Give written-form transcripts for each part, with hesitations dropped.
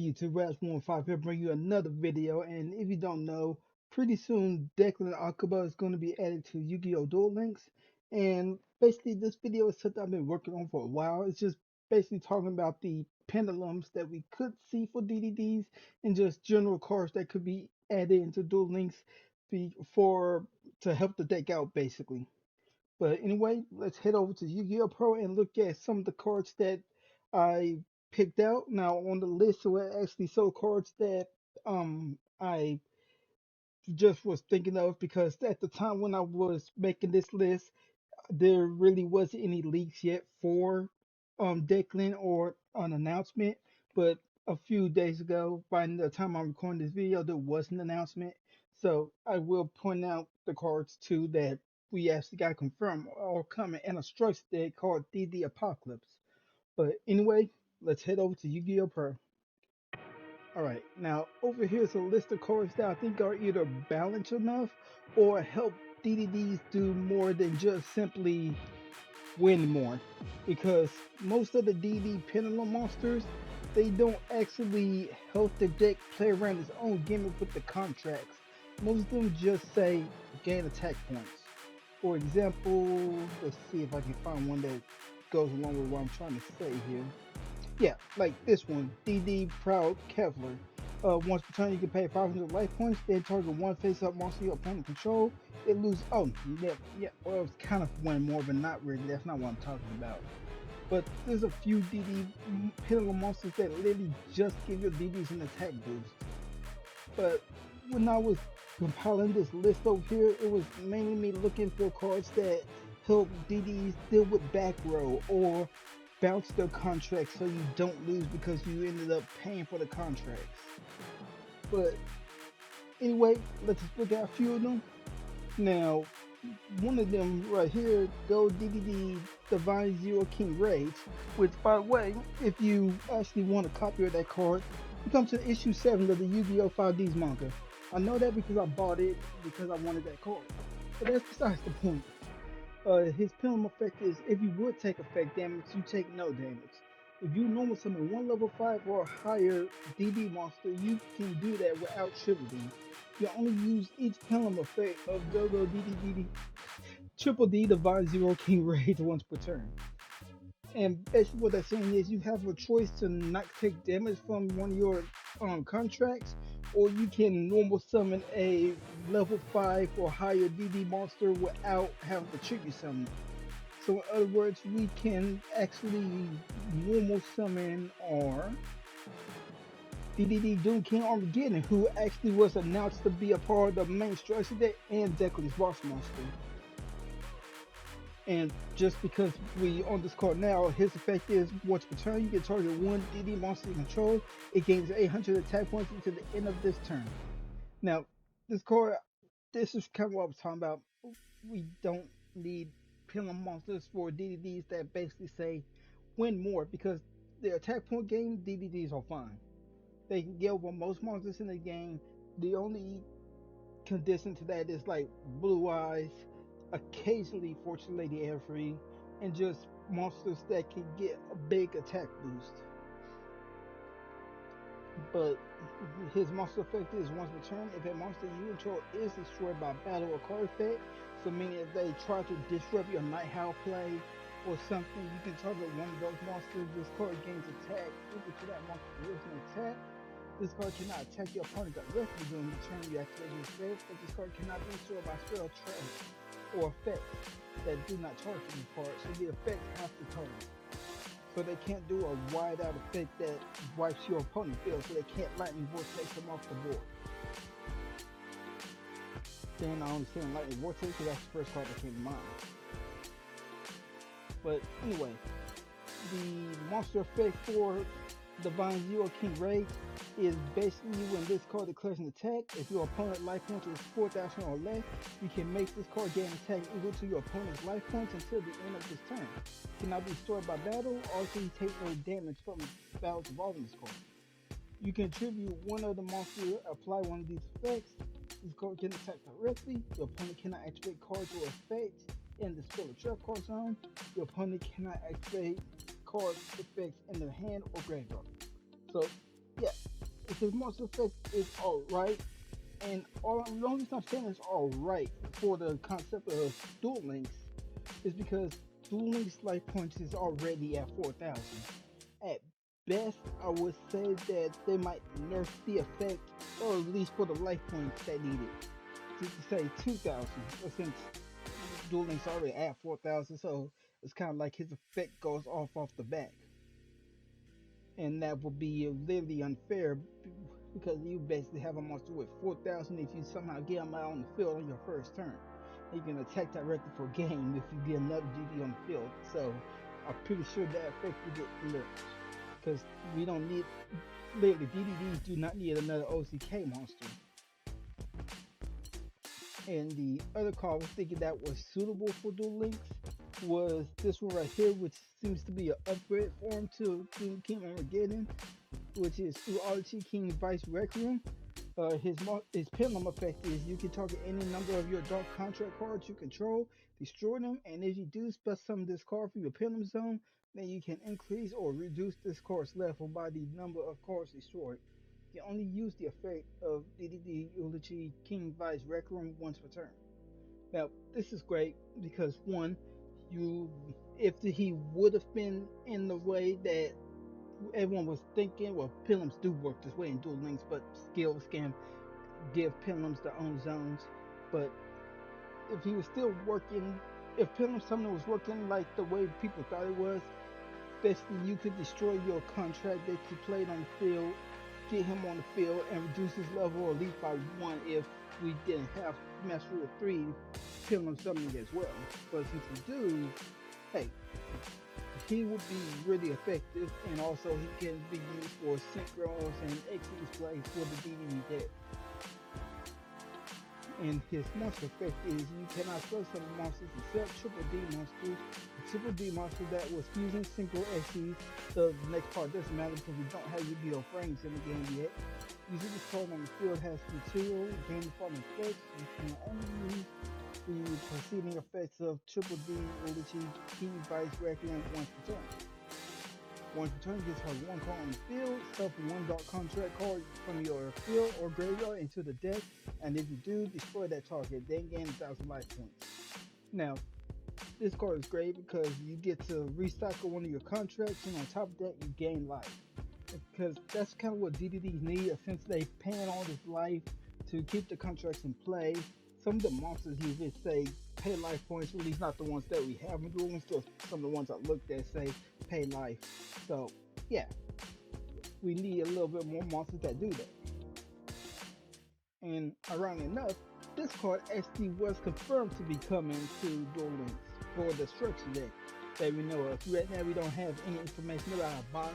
YouTube, Raz15 here, bring you another video. And if you don't know, pretty soon Declan Akaba is going to be added to Yu-Gi-Oh! Duel Links. And basically, this video is something I've been working on for a while. It's just basically talking about the pendulums that we could see for DDDs and just general cards that could be added into Duel Links for to help the deck out, basically. But anyway, let's head over to Yu-Gi-Oh! Pro and look at some of the cards that I picked out. Now on the list were actually so cards that I just was thinking of because at the time when I was making this list, there really wasn't any leaks yet for Declan or an announcement. But a few days ago, by the time I'm recording this video, there was an announcement. So I will point out the cards too that we actually got confirmed are coming and a structure deck called DD Apocalypse. But anyway, let's head over to Yu-Gi-Oh! Pro. Alright, now over here is a list of cards that I think are either balanced enough or help DDDs do more than just simply win more. Because most of the DD pendulum monsters, they don't actually help the deck play around its own gimmick with the contracts. Most of them just say gain attack points. For example, let's see if I can find one that goes along with what I'm trying to say here. Yeah, like this one, DD Proud Kevlar. Once per turn, you can pay 500 life points, then target one face-up monster your opponent control. It loses. Oh, yeah. Well, it's kind of one more, but not really. That's not what I'm talking about. But there's a few DD pendulum monsters that literally just give your DDs an attack boost. But when I was compiling this list over here, it was mainly me looking for cards that help DDs deal with back row or bounce their contracts so you don't lose because you ended up paying for the contracts. But anyway, let's just look at a few of them. Now, one of them right here, Go DDD Divine Zero King Rage, which by the way, if you actually want a copy of that card, you come to issue 7 of the Yu-Gi-Oh! 5Ds manga. I know that because I bought it because I wanted that card. But that's besides the point. His pendulum effect is if you would take effect damage, you take no damage. If you normal summon one level 5 or higher DD monster, you can do that without tripling. You only use each pendulum effect of Go-Go DD Triple D Divine Zero King Rage once per turn. And basically what that's saying is you have a choice to not take damage from one of your contracts, or you can normal summon a level 5 or higher DD monster without having to tribute summon it. So in other words, we can actually normal summon our DDD Doom King Armageddon, who actually was announced to be a part of the main structure deck and Declan's boss monster. And just because we on this card now, his effect is once per turn, you can target one DD monster you control. It gains 800 attack points until the end of this turn. Now, this card, this is kind of what I was talking about. We don't need pendulum monsters for DDDs that basically say win more because the attack point game, DDDs are fine. They can get over most monsters in the game. The only condition to that is like Blue Eyes, occasionally Fortune Lady Airfree, and just monsters that can get a big attack boost. But his monster effect is once per turn, if a monster you control is destroyed by battle or card effect, so meaning if they try to disrupt your Night Howl play or something, you can target one of those monsters. This card gains attack equal to that monster's original attack. This card cannot attack your opponent directly during the turn you activate this effect, but this card cannot be destroyed by spell, trap, or effects that do not target this card, so the effects have to target. So they can't do a wide out effect that wipes your opponent field, so they can't lightning vortex them off the board. Then I understand lightning vortex because that's the first card that came to mind. But anyway, the monster effect for Divine Zero King Rage is basically when this card declares an attack. If your opponent's life points is 4,000 or less, you can make this card gain attack equal to your opponent's life points until the end of this turn. It cannot be destroyed by battle, also you take no damage from battles involving this card. You can tribute one of the monsters, apply one of these effects. This card can attack directly. Your opponent cannot activate cards or effects in the spell or trap card zone. Your opponent cannot activate card effects in their hand or graveyard. So, yeah, his monster effect is alright, and the only reason I'm saying it's alright for the concept of Duel Links is because Duel Links life points is already at 4,000. At best, I would say that they might nerf the effect, or at least for the life points that needed. To say 2,000, but since Duel Links already at 4,000, so it's kind of like his effect goes off the back, and that would be literally unfair because you basically have a monster with 4,000 if you somehow get him out on the field on your first turn. You can attack directly for game if you get another DD on the field. So I'm pretty sure that effect will get nerfed because we don't need, literally DDDs do not need another OCK monster. And the other card I was thinking that was suitable for Duel Links was this one right here, which seems to be an upgrade form to King Armageddon, which is Duality King Vice Requiem. His pendulum effect is you can target any number of your dark contract cards you control, destroy them, and if you do special summon this card from your pendulum zone, then you can increase or reduce this card's level by the number of cards destroyed. You can only use the effect of DDD Duality King Vice Requiem once per turn. Now, this is great because one, you if he would have been in the way that everyone was thinking, well, pendulums do work this way in Duel Links, but skills can give pendulums their own zones. But if he was still working, if pendulum summoning was working like the way people thought it was, basically you could destroy your contract that you played on the field, get him on the field, and reduce his level at least by 1 if we didn't have Mastery of 3 pendulum summoning as well. But since we do, hey, he would be really effective, and also he can be used for synchros and XE plays for the DDD deck. And his monster effect is you cannot throw some monsters except triple D monsters. The triple D monster that was fusing synchro XEs. The next part doesn't matter because we don't have Yu-Gi-Oh frames in the game yet. Using this card on the field has material, gain farming effects. You can only use the preceding effects of triple D Duality King Vice Requiem once per turn. Once per turn, gets target one card on the field, shuffle one dark contract card from your field or graveyard into the deck, and if you do, destroy that target, then gain 1,000 life points. Now, this card is great because you get to recycle one of your contracts, and on top of that, you gain life. Because that's kind of what DDDs need, since they paying all this life to keep the contracts in play. Some of the monsters you would say pay life points, at least not the ones that we have in Duel Links, just some of the ones I looked at say pay life. So yeah, we need a little bit more monsters that do that. And ironically enough, this card actually was confirmed to be coming to Duel Links for the structure deck that we know of. Right now we don't have any information about a box,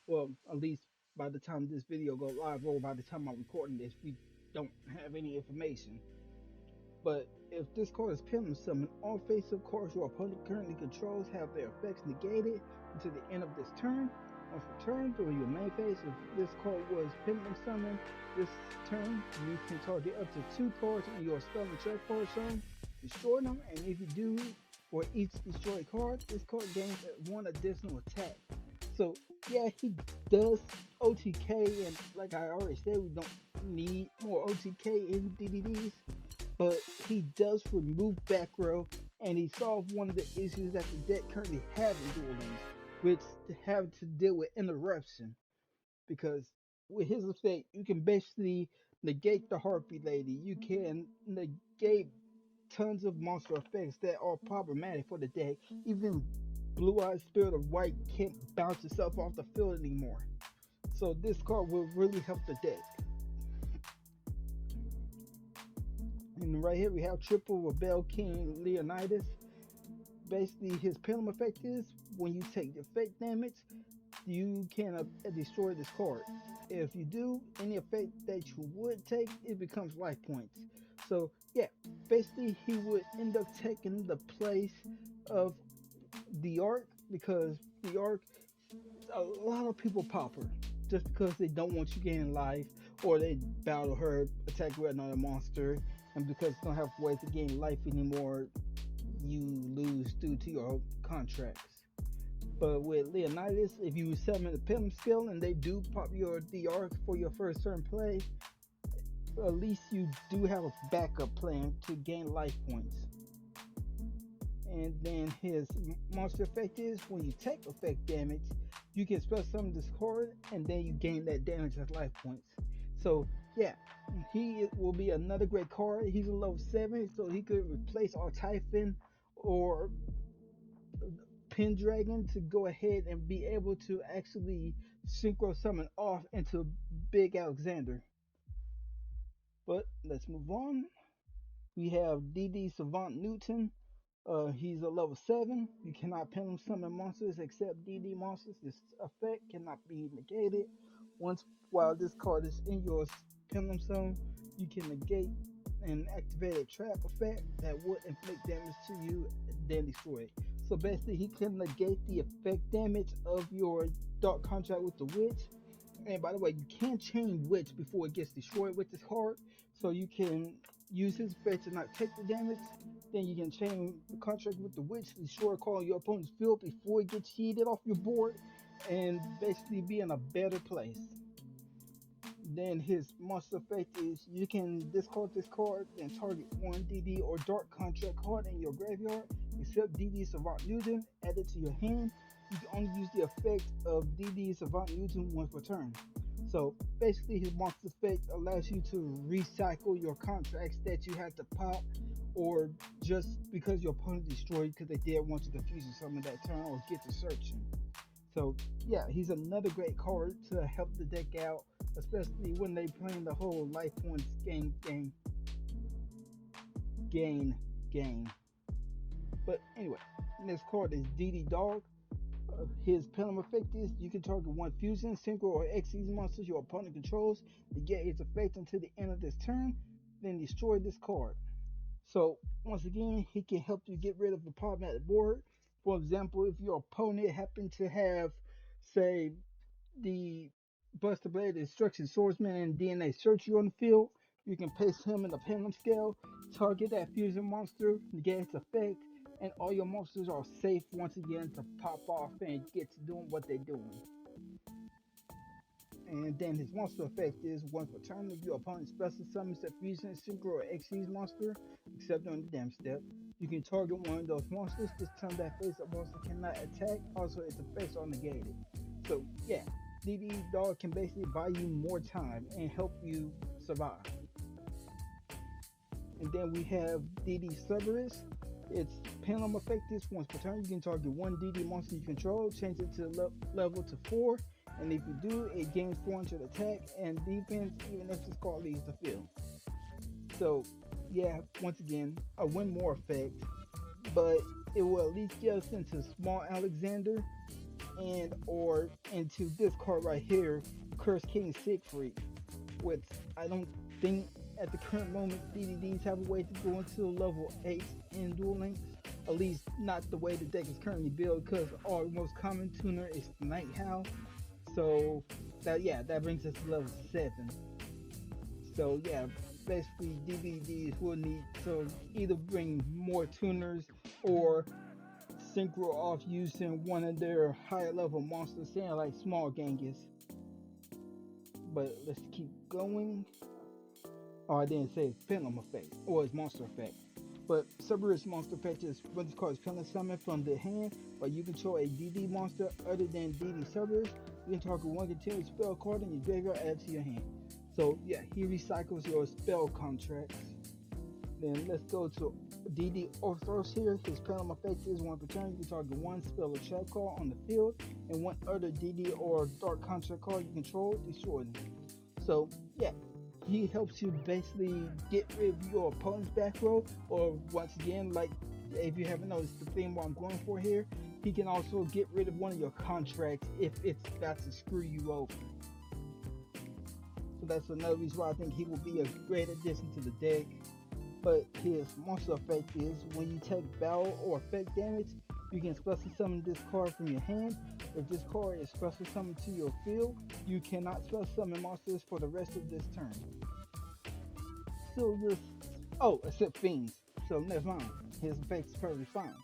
well at least by the time this video goes live or by the time I'm recording this, we don't have any information. But if this card is pendulum summon, all face-up cards your opponent currently controls have their effects negated until the end of this turn. Once per turn, during your main phase, if this card was pendulum summoned this turn, you can target up to 2 cards in your spell and trap card zone, destroy them, and if you do, for each destroyed card, this card gains 1 additional attack. So yeah, he does OTK, and like I already said, we don't need more OTK in DDDs. But he does remove back row, and he solved one of the issues that the deck currently have in Duel Links, which have to deal with interruption. Because with his effect, you can basically negate the Harpy Lady. You can negate tons of monster effects that are problematic for the deck. Even Blue-Eyed Spirit of White can't bounce itself off the field anymore. So this card will really help the deck. And right here we have Triple Rebel King Leonidas. Basically his pendulum effect is when you take effect damage, you can destroy this card. If you do, any effect that you would take, it becomes life points. So yeah, basically he would end up taking the place of the Arc, because the Arc, a lot of people pop her just because they don't want you gaining life, or they battle her, attack with another monster, and because you don't have a way to gain life anymore, you lose due to your contracts. But with Leonidas, if you summon the pendulum skill and they do pop your DR for your first turn play, at least you do have a backup plan to gain life points. And then his monster effect is when you take effect damage, you can spell summon this card and then you gain that damage as life points. So yeah, he will be another great card. He's a level 7, so he could replace our Typhon or Pendragon to go ahead and be able to actually synchro summon off into Big Alexander. But let's move on. We have DD Savant Newton. He's a level 7. You cannot pendulum summon monsters except DD monsters. This effect cannot be negated. Once while this card is in your pendulum summon, you can negate and activate a trap effect that would inflict damage to you, then destroy it. So basically, he can negate the effect damage of your Dark Contract with the Witch. And by the way, you can chain Witch before it gets destroyed with this card. So you can use his effect to not take the damage. Then you can chain the contract with the Witch to destroy a card on your opponent's field before it gets cheated off your board and basically be in a better place. Then his monster effect is you can discard this card and target one DD or Dark Contract card in your graveyard, except DD Savant Newton, add it to your hand. You can only use the effect of DD Savant Newton once per turn. So basically, his monster effect allows you to recycle your contracts that you had to pop, or just because your opponent destroyed because they did want to confuse you some of that turn or get to searching. So yeah, he's another great card to help the deck out, especially when they playing the whole life points gain. But anyway, next card is DD Dog. His pendulum effect is you can target one fusion, synchro, or Xyz monsters your opponent controls to get its effect until the end of this turn, then destroy this card. So once again, he can help you get rid of the problematic board. For example, if your opponent happened to have, say, the Buster Blade, Destruction Swordsman, and DNA Search you on the field, you can place him in the pendulum scale, target that fusion monster, negate its effect, and all your monsters are safe once again to pop off and get to doing what they're doing. And then his monster effect is once per turn, if your opponent special summons a fusion, synchro, or Xyz monster, except on the damage step, you can target one of those monsters. This turn that face up monster cannot attack, also its effects are negated. So yeah, DD Dog can basically buy you more time and help you survive. And then we have DD Cerberus. Its pendulum effect is once per turn, you can target one DD monster you control, change it to level to 4, and if you do, it gains 400 attack and defense even if this card leaves the field. So yeah, once again, a win more effect, but it will at least get us into Small Alexander and or into this card right here, Curse King Siegfried, which I don't think at the current moment DDDs have a way to go into level 8 in Duel Links, at least not the way the deck is currently built, because our most common tuner is Night Howl. So that brings us to level 7. So yeah, basically DVDs will need to either bring more tuners or synchro off using one of their higher level monsters, saying like Small Genghis. But let's keep going. Oh, I didn't say pendulum effect or its monster effect. But Cerberus monster effect is when this card is pendulum summoned from the hand, but you control a DD monster other than DD Cerberus. You can target one continuous spell card in your graveyard, add to your hand. So yeah, he recycles your spell contracts. Then let's go to DD Orthros here. His pendulum effect is one per turn. You can target one spell or trap card on the field, and one other DD or Dark Contract card you control, destroy them. So yeah, he helps you basically get rid of your opponent's back row, or once again, like if you haven't noticed the theme what I'm going for here, he can also get rid of one of your contracts if it's about to screw you over. So that's another reason why I think he will be a great addition to the deck. But his monster effect is when you take battle or effect damage, you can special summon this card from your hand. If this card is special summoned to your field, you cannot special summon monsters for the rest of this turn. So this, except fiends. So never mind. His effect is perfectly fine.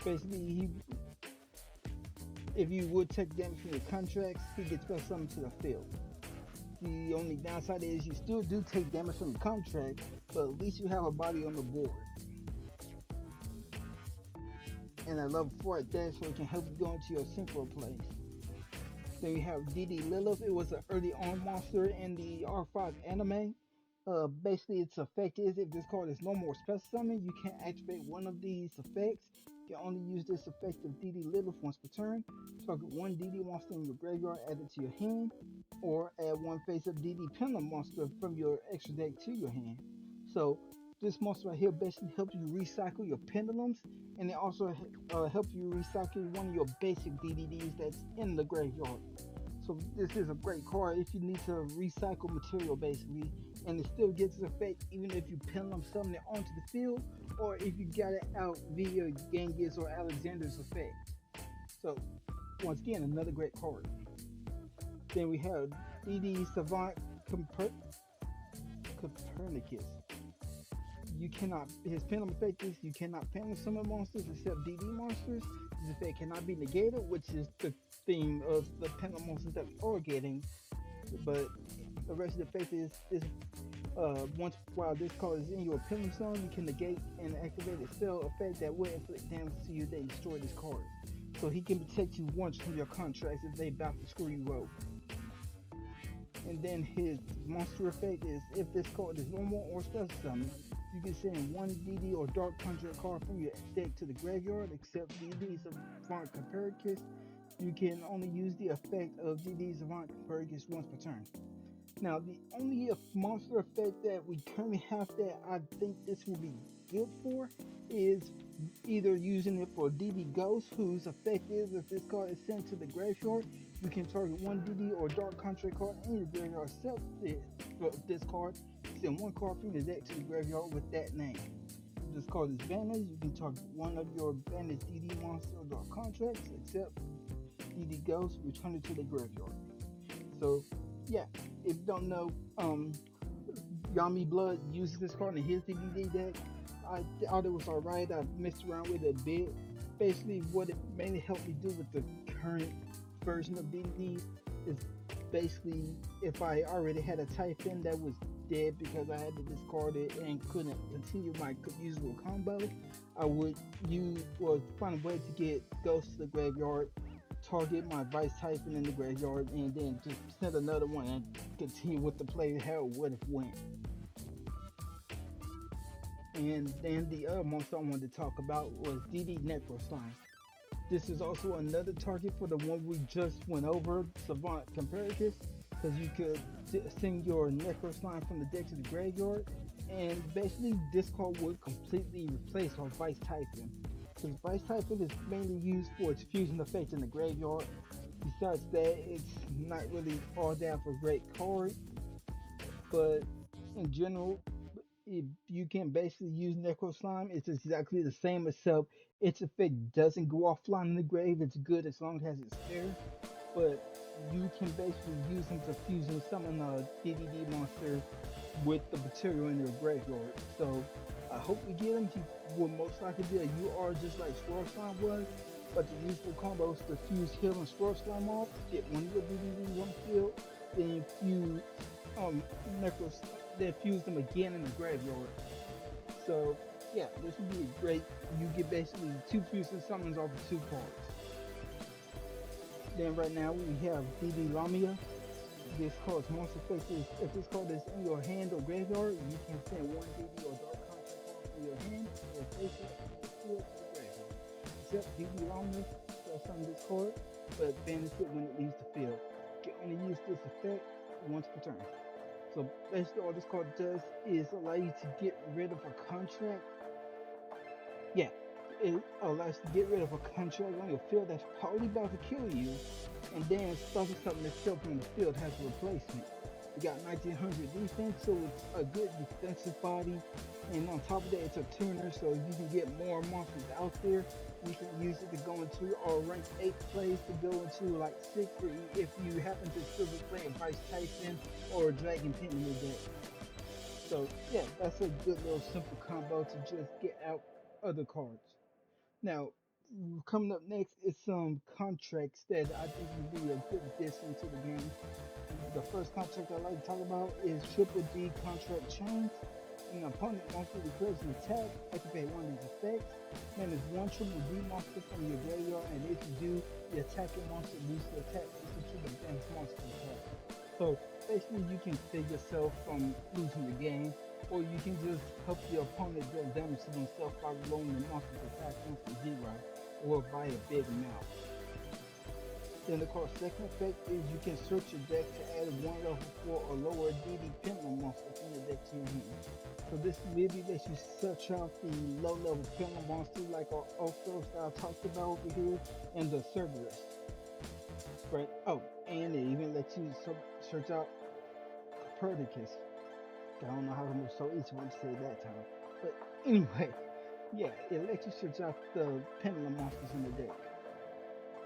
Basically, if you would take damage from your contracts, he gets special summon to the field. The only downside is you still do take damage from the contract, but at least you have a body on the board. And at level 4 at that, so it can help you go into your synchro plays. Then we have DD Lilith. It was an early on monster in the R5 anime. Basically, its effect is if this card is no more special summon, you can't activate one of these effects. You can only use this effect of DD Lilith once per turn. Target one DD monster in your graveyard, add it to your hand, or add one face-up DD pendulum monster from your extra deck to your hand. So this monster right here basically helps you recycle your pendulums, and it also helps you recycle one of your basic DDDs that's in the graveyard. So this is a great card if you need to recycle material basically, and it still gets its effect even if you pendulum summon it onto the field, or if you got it out via Genghis or Alexander's effect. So once again, another great card. Then we have DD Savant Copernicus. You cannot, his pendulum effect is you cannot pendulum summon monsters except DD monsters. This effect cannot be negated, which is the theme of the pendulum monsters that we are getting. But the rest of the effect is once while this card is in your pendulum summon, you can negate and activate a spell effect that will inflict damage to you that destroy this card. So he can protect you once from your contracts if they about to screw you over. And then his monster effect is if this card is normal or special summon, you can send one DD or Dark Conjure card from your deck to the graveyard, except DD Savant Copernicus. You can only use the effect of DD Savant Copernicus once per turn. Now, the only monster effect that we currently have that I think this will be good for is either using it for DD Ghost, whose effect is if this card is sent to the graveyard, you can target one DD or Dark Conjure card in your graveyard, except this card. Send one card from your deck to the graveyard with that name. If this card is banished, you can target one of your banished DD monster or Dark Contracts, except DD Ghost, return it to the graveyard. So, yeah, if you don't know, Yami Blood uses this card in his DD deck. I thought it was alright. I messed around with it a bit. Basically, what it mainly helped me do with the current version of DD is basically if I already had a Typhon that was dead because I had to discard it and couldn't continue my usual combo, I would find a way to get Ghost to the graveyard, target my Vice Typhon in the graveyard, and then just send another one and continue with the play how it would have went. And then the other monster I wanted to talk about was DD Necro Slime. This is also another target for the one we just went over, Savant Copernicus, because you could send your Necro Slime from the deck to the graveyard, and basically this card would completely replace our Vice Typhon. Because Vice Typhon is mainly used for its fusion effect in the graveyard. Besides that, it's not really all that of a great card, but in general, if you can basically use Necro Slime, it's exactly the same, except its effect doesn't go offline in the grave. It's good as long as it's there, but you can basically use him to fusion summon a DDD monster with the material in your graveyard. So I hope we get him. He will most likely be a UR just like Swirl Slime was, but the usual combo is to fuse Heal and Swirl Slime off, get one of your DDDs on the field, then fuse Necro, then fuse them again in the graveyard. So yeah, this would be great. You get basically two fusion summons off of two cards. Then right now we have DD Lamia. This card's monster effect is if this card is in your hand or graveyard, you can send one DD or Dark Contract card from your hand or face it or field to the graveyard. Except DD Lamia does summon this card, but banish it when it leaves the field. You can only use this effect once per turn. So basically all this card does is allow you to get rid of a contract. Yeah, it allows you to get rid of a contract on your field that's probably about to kill you, and then starting something that's still from the field has a replacement. You got 1900 defense, so it's a good defensive body, and on top of that it's a tuner, so you can get more monsters out there. You can use it to go into or rank 8 plays to go into like 6 if you happen to still be playing Vice Typhon or Dragon Pin in your deck. So yeah, that's a good little simple combo to just get out other cards. Now, coming up next is some contracts that I think would be a good addition to the game. The first contract I like to talk about is Triple D contract chains. When an opponent monster declares an attack, activate one of these effects. Man is one Triple D monster from your graveyard, and if you do, the attacking monster loses the attack equal to the damage monster attack. So basically, you can save yourself from losing the game, or you can just help your opponent deal damage to themselves by lowering the monster's attack to zero, or by a big amount. Then, of course, second effect is you can search your deck to add one level 4 or lower DD pendulum monster from the deck to your hand. So this really lets you search out the low level pendulum monster like our Ultros that I talked about over here and the Cerberus. Right? Oh, and it even lets you search out Copernicus. I don't know how to move so easy to say that time. But anyway, yeah, it lets you search out the pendulum monsters in the deck.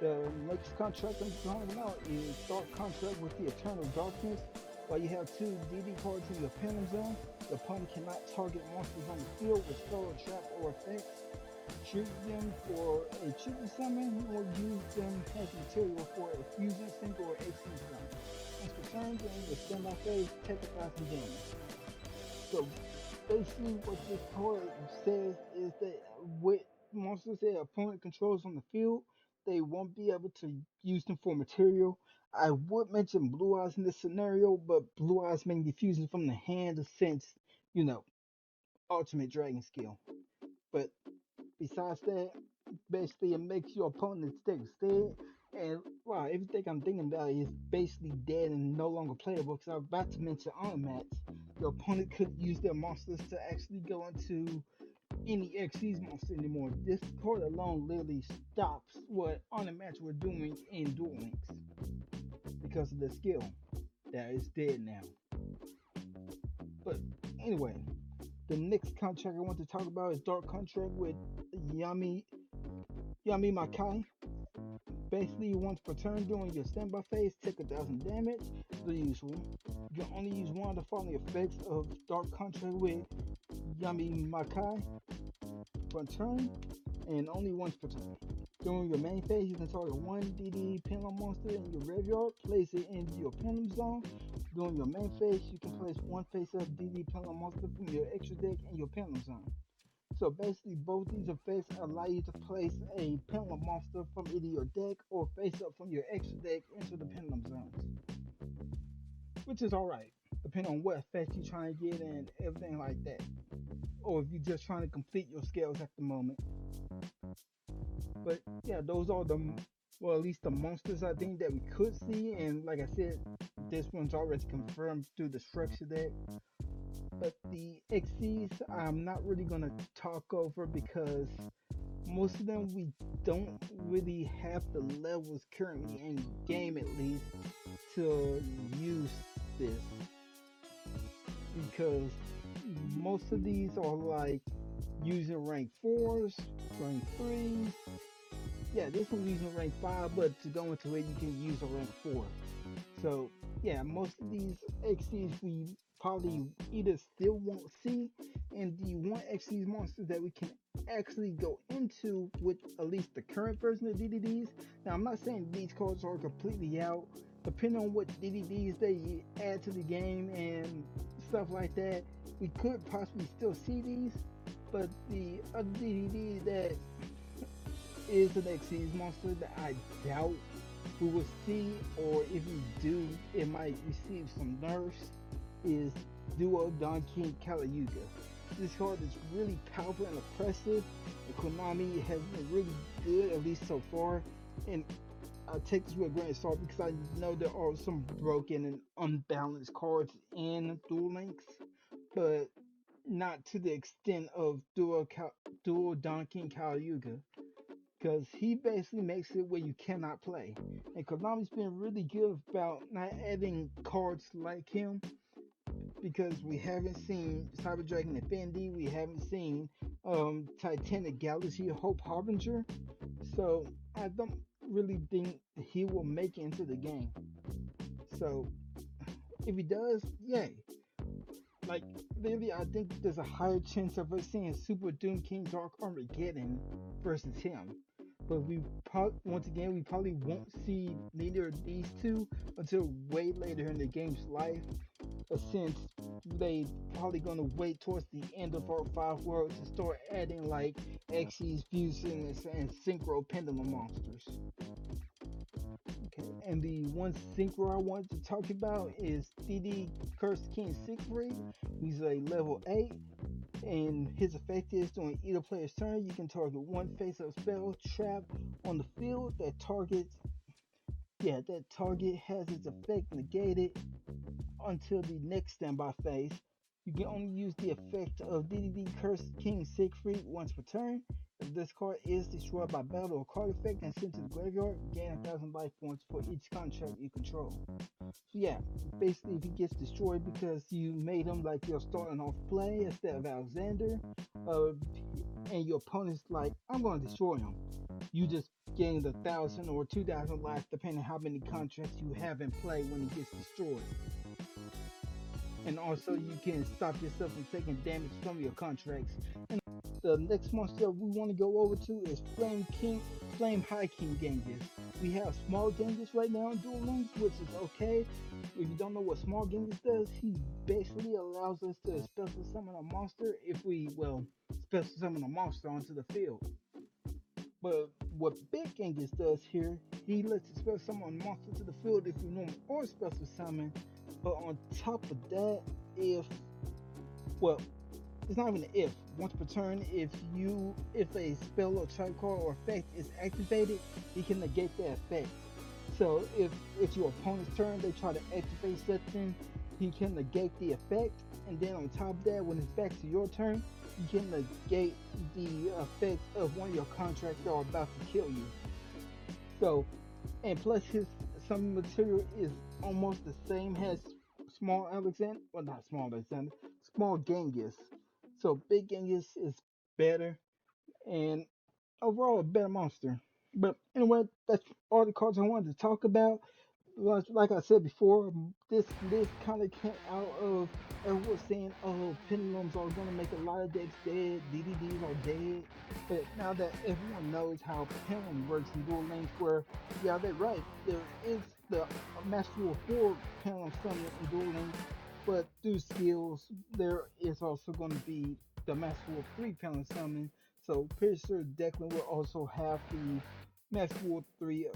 The next contract I'm talking about is Dark Contract with the Eternal Darkness. While you have two DD cards in your pendulum zone, the opponent cannot target monsters on the field with spell, trap, or effects. Treat them for a triple summon or use them as material for a fusion, single, or XC summon. Once returned during the standby phase, take 1,000 damage. So basically what this card says is that with monsters that opponent controls on the field, they won't be able to use them for material. I would mention Blue Eyes in this scenario, but Blue Eyes mainly fusion from the hand since, you know, ultimate dragon skill. But besides that, basically it makes your opponent's deck dead. And wow, everything I'm thinking about is basically dead and no longer playable. Because I was about to mention Unmats. Your opponent couldn't use their monsters to actually go into any XC's monster anymore. This card alone literally stops what Unmats were doing in Duel Links because of the skill that is dead now. But anyway, the next contract I want to talk about is Dark Contract with Yami Makai. Basically, once per turn during your standby phase, take 1,000 damage, the usual. You can only use one of the following effects of Dark Contract with Yami Makai per turn, and only once per turn. During your main phase, you can target one DD pendulum monster in your graveyard, place it in your pendulum zone. During your main phase, you can place one face-up DD pendulum monster from your extra deck in your pendulum zone. So basically, both these effects allow you to place a pendulum monster from either your deck or face up from your extra deck into the pendulum zones, which is alright, depending on what effect you're trying to get and everything like that, or if you're just trying to complete your scales at the moment. But yeah, those are the, well, at least the monsters I think that we could see, and like I said, this one's already confirmed through the structure deck. But the XCs, I'm not really gonna talk over because most of them we don't really have the levels currently in game at least to use this, because most of these are like using rank 4s, rank 3s. Yeah, this one's using rank 5, but to go into it you can use a rank 4. So yeah, most of these XCs we probably either still won't see, and the one XC's monsters that we can actually go into with at least the current version of DDDs. Now I'm not saying these cards are completely out, depending on what DDDs they add to the game and stuff like that, we could possibly still see these. But the other DDD that is an XC's monster that I doubt we will see, or if we do, it might receive some nerfs, is Duel Don King Kaliyuga. This card is really powerful and oppressive, and Konami has been really good, at least so far. And I take this with a grain of salt because I know there are some broken and unbalanced cards in Duel Links, but not to the extent of Duel Don King Kaliyuga, because he basically makes it where you cannot play. And Konami's been really good about not adding cards like him, because we haven't seen Cyber Dragon Infinity, we haven't seen Titanic Galaxy Hope Harbinger, so I don't really think he will make it into the game. So if he does, yay. Like, maybe I think there's a higher chance of us seeing Super Doom King Dark Armageddon versus him. but once again we probably won't see neither of these two until way later in the game's life, since they probably gonna wait towards the end of our 5 worlds to start adding like Xyz, Fusion, and Synchro Pendulum monsters. Okay, and the one synchro I wanted to talk about is DD Cursed King Siegfried. He's a level 8, and his effect is during either player's turn, you can target one face of spell trap on the field. That target has its effect negated until the next standby phase. You can only use the effect of DDD Cursed King Siegfried once per turn. If this card is destroyed by battle or card effect and sent to the graveyard, gain 1,000 life points for each contract you control. So yeah, basically if he gets destroyed because you made him like your starting off play instead of Alexander, and your opponent's like, I'm going to destroy him, you just gain 1,000 or 2,000 life depending how many contracts you have in play when he gets destroyed. And also you can stop yourself from taking damage from your contracts. And the next monster we want to go over to is Flame High King Genghis. We have Small Genghis right now in Duel Links, which is okay. If you don't know what Small Genghis does, he basically allows us to special summon a monster if we, special summon a monster onto the field. But what Big Genghis does here, he lets you special summon a monster to the field if you normal or special summon. But on top of that, it's not even an if. Once per turn, if a spell or type card or effect is activated, he can negate that effect. So if it's your opponent's turn, they try to activate something, he can negate the effect. And then on top of that, when it's back to your turn, you can negate the effect of one of your contracts that are about to kill you. So, and plus his summon material is almost the same as Small Genghis. So Big Genghis is better and overall a better monster. But anyway, that's all the cards I wanted to talk about. Like I said before, this kind of came out of everyone saying, "Oh, pendulums are gonna make a lot of decks dead. DDDs are dead." But now that everyone knows how pendulum works in Duel Links, where yeah, they're right. There is the Master Rule 4 pendulum summon in Duel Links, but through skills, there is also going to be the Master Rule 3 pendulum summon. So pretty sure Declan will also have the Master Rule 3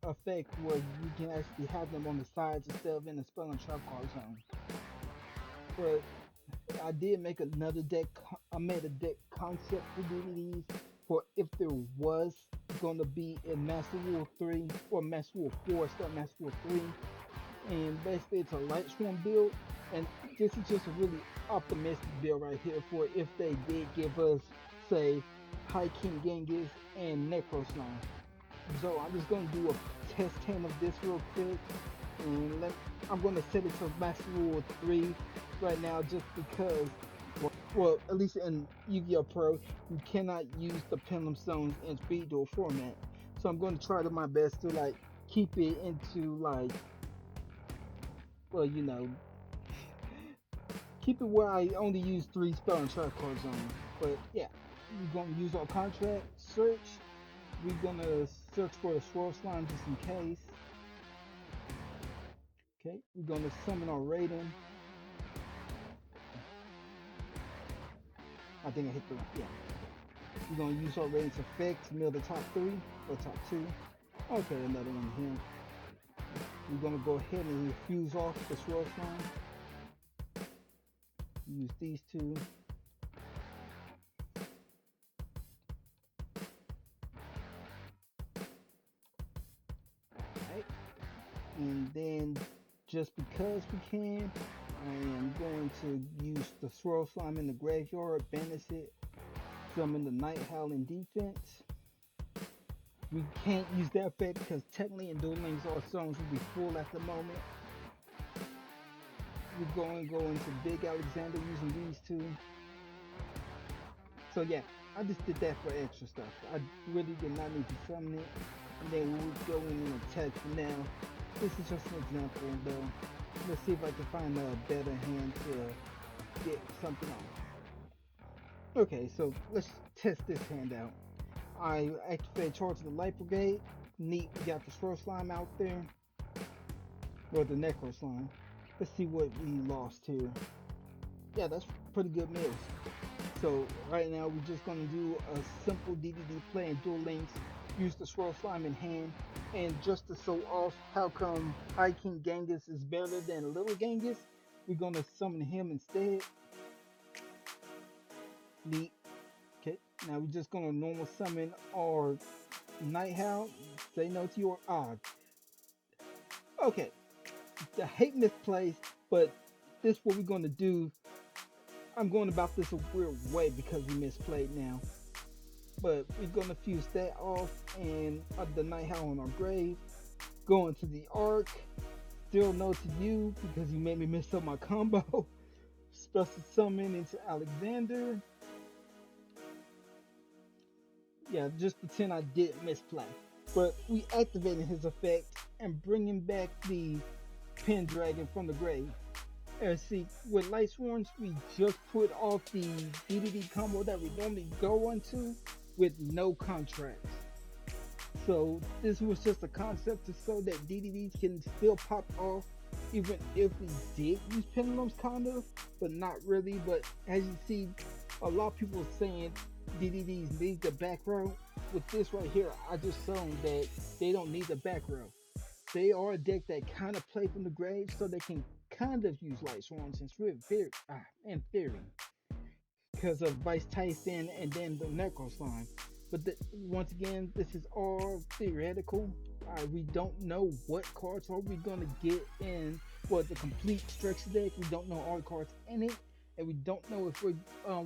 effect where you can actually have them on the sides instead of in the spell and trap card zone. But I did make another deck. I made a deck concept for DVDs for if there was gonna be a Master Rule 3 or Master Rule 4 instead of Master Rule 3. And basically it's a Light Swarm build. And this is just a really optimistic build right here for if they did give us, say, High King Genghis and Necrosnarl. So I'm just going to do a test hand of this real quick, and I'm going to set it to Master Rule 3 right now just because, at least in Yu-Gi-Oh! Pro, you cannot use the Pendulum Stones in Speed Duel format. So I'm going to try to my best to like keep it into like, keep it where I only use 3 spell and trap cards on. But yeah, we're going to use our contract, search. We're gonna search for a swirl slime just in case. Okay, we're gonna summon our Raiden. I think I hit the yeah. We're gonna use our Raiden's effect to mill the top 3 or top 2. Okay, another one here. We're gonna go ahead and fuse off the swirl slime. Use these 2. Alright. And then just because we can, I am going to use the swirl slime in the graveyard, banish it, summon the Night Howling defense. We can't use that effect because technically in Duel Links our zones will be full at the moment. We're going to go into Big Alexander using these 2. So yeah, I just did that for extra stuff. I really did not need to summon it. And then we'll go in and attack for now. This is just an example though. Let's see if I can find a better hand to get something on. Okay, so let's test this hand out. I activated Charge of the Light Brigade. Neat, we got the Swirl Slime out there. Or the Necro Slime. Let's see what we lost here. Yeah, that's pretty good mills. So right now we're just gonna do a simple DDD play in Duel Links. Use the Swirl Slime in hand. And just to show off how come High King Genghis is better than Little Genghis, we're gonna summon him instead. Neat. Okay, now we're just gonna normal summon our Night Howl. Say no to your odds. Okay, I hate misplays, but this is what we're gonna do. I'm going about this a weird way because we misplayed now. But we're gonna fuse that off and the Night Howl on our grave. Going to the Arc. Still no to you because you made me mess up my combo. Special summon into Alexander. Yeah, just pretend I didn't misplay. But we activated his effect and bringing back the Pendragon from the grave. And see, with Light Sworns, we just put off the DDD combo that we normally go into with no contracts. So this was just a concept to show that DDDs can still pop off even if we did use pendulums kind of, but not really. But as you see, a lot of people are saying DDDs need the back row. With this right here, I just shown that they don't need the back row. They are a deck that kind of play from the grave, so they can kind of use Light Sworns in theory, because of Vice Tyson and then the Necro Slime. But once again, this is all theoretical. We don't know what cards are we gonna get in the complete structure deck. We don't know all the cards in it, and we don't know if we're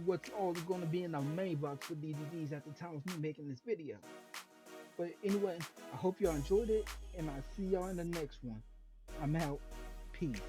what's all going to be in the main box for DVDs at the time of me making this video. But anyway, I hope y'all enjoyed it, and I'll see y'all in the next one. I'm out. Peace.